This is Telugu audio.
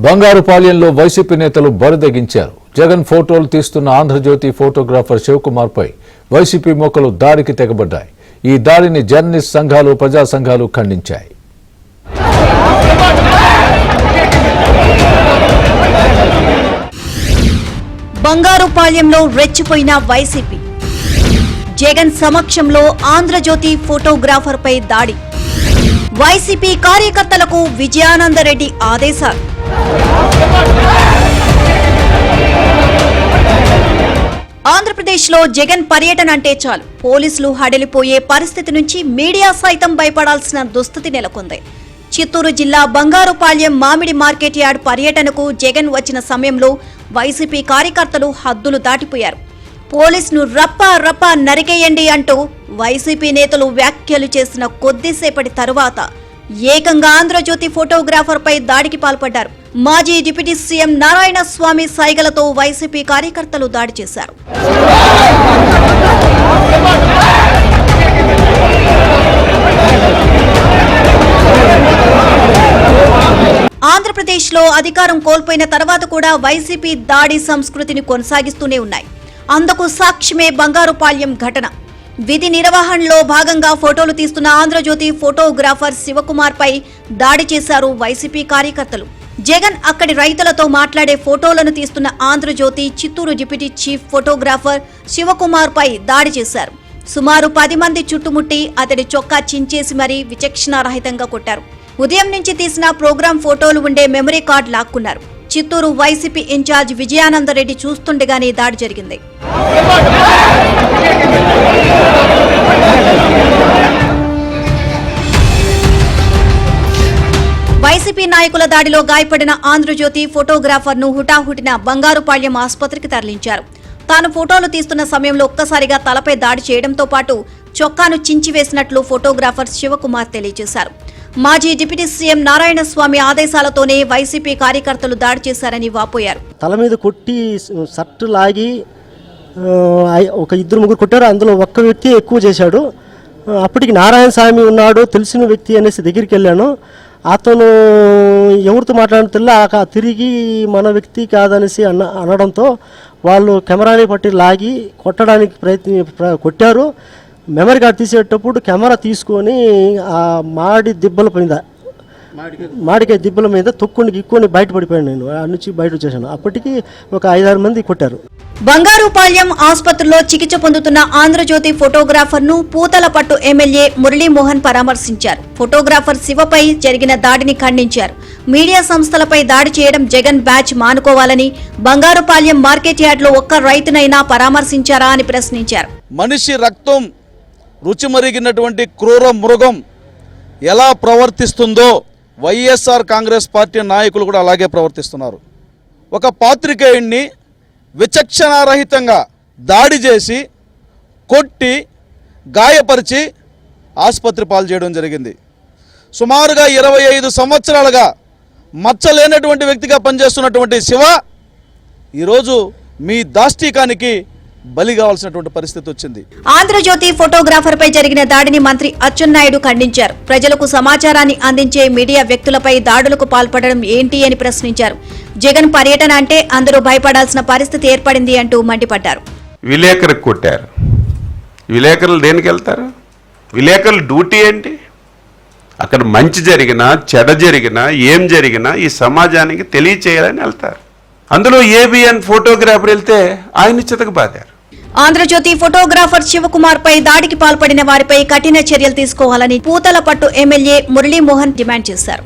బంగారుపాళ్యంలో వైసీపీ నేతలు బరిదెగించారు. జగన్ ఫోటోలు తీస్తున్న ఆంధ్రజ్యోతి ఫోటోగ్రాఫర్ శివకుమార్పై వైసీపీ మోకలు దాడికి తెగబడ్డాయి. ఈ దాడిని జర్నలిస్ట్ సంఘాలు, ప్రజా సంఘాలు ఖండించాయి. బంగారుపాళ్యంలో రెచ్చిపోయిన వైసీపీ. జగన్ సమక్షంలో ఆంధ్రజ్యోతి ఫోటోగ్రాఫర్పై దాడి. వైసీపీ కార్యకర్తలకు విజయానందరెడ్డి ఆదేశాలు. ఆంధ్రప్రదేశ్లో జగన్ పర్యటన అంటే చాలు పోలీసులు హడలిపోయే పరిస్థితి నుంచి మీడియా సైతం భయపడాల్సిన దుస్థితి నెలకొంది. చిత్తూరు జిల్లా బంగారుపాళ్యం మామిడి మార్కెట్ యార్డ్ పర్యటనకు జగన్ వచ్చిన సమయంలో వైసీపీ కార్యకర్తలు హద్దులు దాటిపోయారు. పోలీసును రప్ప నరికేయండి అంటూ వైసీపీ నేతలు వ్యాఖ్యలు చేసిన కొద్దిసేపటి తరువాత ఏకంగా ఆంధ్రజ్యోతి ఫోటోగ్రాఫర్పై దాడికి పాల్పడ్డారు. మాజీ డిప్యూటీ సీఎం నారాయణ స్వామి సైగలతో వైసీపీ కార్యకర్తలు దాడి చేశారు. ఆంధ్రప్రదేశ్లో అధికారం కోల్పోయిన తర్వాత కూడా వైసీపీ దాడి సంస్కృతిని కొనసాగిస్తూనే ఉన్నాయి. అందుకు సాక్ష్యమే బంగారుపాళ్యం ఘటన. విధి నిర్వహణలో భాగంగా ఫోటోలు తీస్తున్న ఆంధ్రజ్యోతి ఫోటోగ్రాఫర్ శివకుమార్ పై దాడి చేశారు వైసీపీ కార్యకర్తలు. జగన్ అక్కడి రైతులతో మాట్లాడే ఫోటోలను తీస్తున్న Andhra Jyothi Chittoor deputy chief photographer Sivakumar పై దాడి చేశారు. సుమారు 10 మంది చుట్టుముట్టి అతడి చొక్కా చించేసి మరీ విచక్షణారహితంగా కొట్టారు. ఉదయం నుంచి తీసిన ప్రోగ్రాం ఫోటోలు ఉండే మెమరీ కార్డు లాక్కున్నారు. చిత్తూరు వైసీపీ ఇన్ఛార్జ్ విజయానందరెడ్డి చూస్తుండగానే దాడి జరిగింది. వైసీపీ నాయకుల దాడిలో గాయపడిన ఆంధ్రజ్యోతి ఫోటోగ్రాఫర్ను హుటాహుటిన బంగారుపాళ్యం ఆసుపత్రికి తరలించారు. తాను ఫోటోలు తీస్తున్న సమయంలో ఒక్కసారిగా తలపై దాడి చేయడంతో పాటు చొక్కాను చించివేసినట్లు ఫోటోగ్రాఫర్ శివకుమార్ తెలియజేశారు. మాజీ డిప్యూటీ సీఎం నారాయణ స్వామి ఆదేశాలతోనే వైసీపీ కార్యకర్తలు దాడి చేశారని వాపోయారు. తల మీద కొట్టి షర్టు లాగి ఒక 2-3 కొట్టారు. అందులో ఒక్క వ్యక్తి ఎక్కువ చేశాడు. అప్పటికి నారాయణ స్వామి ఉన్నాడు, తెలిసిన వ్యక్తి అనేసి దగ్గరికి వెళ్ళాను. అతను ఎవరితో మాట్లాడిన తెలియక తిరిగి మన వ్యక్తి కాదనేసి అనడంతో వాళ్ళు కెమెరాని పట్టి లాగి కొట్టడానికి కొట్టారు. మెమరీ కార్డు తీసేటప్పుడు కెమెరా తీసుకొని ఆ మాడికాయ దిబ్బల మీద తొక్కుని బయటపడిపోయాను. నేను ఆ నుంచి బయట వచ్చేసాను. అప్పటికి ఒక 5-6 మంది కొట్టారు. బంగారుపాళ్యం ఆసుపత్రిలో చికిత్స పొందుతున్న ఆంధ్రజ్యోతి ఫోటోగ్రాఫర్ ను పూతలపట్టు ఎమ్మెల్యే మురళీమోహన్ పరామర్శించారు. ఫోటోగ్రాఫర్ శివపై జరిగిన దాడిని ఖండించారు. మీడియా సంస్థలపై దాడి చేయడం జగన్ బ్యాచ్ మానుకోవాలని, బంగారుపాళ్యం మార్కెట్ యార్డ్ లో ఒక్క రైతునైనా పరామర్శించారా అని ప్రశ్నించారు. మనిషి రక్తం రుచి మరిగినటువంటి క్రూర మృగం ఎలా ప్రవర్తిస్తుందో వైఎస్ఆర్ కాంగ్రెస్ పార్టీ నాయకులు కూడా అలాగే ప్రవర్తిస్తున్నారు. ఒక పాత్రికేయుణ్ణి విచక్షణారహితంగా దాడి చేసి కొట్టి గాయపరిచి ఆసుపత్రి పాలు చేయడం జరిగింది. సుమారుగా 25 సంవత్సరాలుగా మచ్చలేనటువంటి వ్యక్తిగా పనిచేస్తున్నటువంటి శివ ఈరోజు మీ దాష్టీకానికి బలి కావాల్సినటువంటి పరిస్థితి వచ్చింది. ఆంధ్రజ్యోతి ఫోటోగ్రాఫర్ పై జరిగిన దాడిని మంత్రి అచ్చెన్నాయుడు ఖండించారు. ప్రజలకు సమాచారాన్ని అందించే మీడియా వ్యక్తులపై దాడులకు పాల్పడడం ఏంటి అని ప్రశ్నించారు. జగన్ పర్యటన అంటే అందరూ భయపడాల్సిన పరిస్థితి ఏర్పడింది అంటూ మండిపడ్డారు. విలేకరులకు కొట్టారు. విలేకరులు దేనికి వెళ్తారు? విలేకరుల డ్యూటీ ఏంటి? అక్కడ మంచి జరిగినా చెడ జరిగినా ఏం జరిగినా ఈ సమాజానికి తెలియచేయాలని వెళ్తారు. అందులో ఏబిఎన్ ఫోటోగ్రాఫర్ వెళ్తే ఆయన చితక బాధారు. ఆంధ్రజ్యోతి ఫోటోగ్రాఫర్ శివకుమార్ పై దాడికి పాల్పడిన వారిపై కఠిన చర్యలు తీసుకోవాలని పూతలపట్టు ఎమ్మెల్యే మురళీమోహన్ డిమాండ్ చేశారు.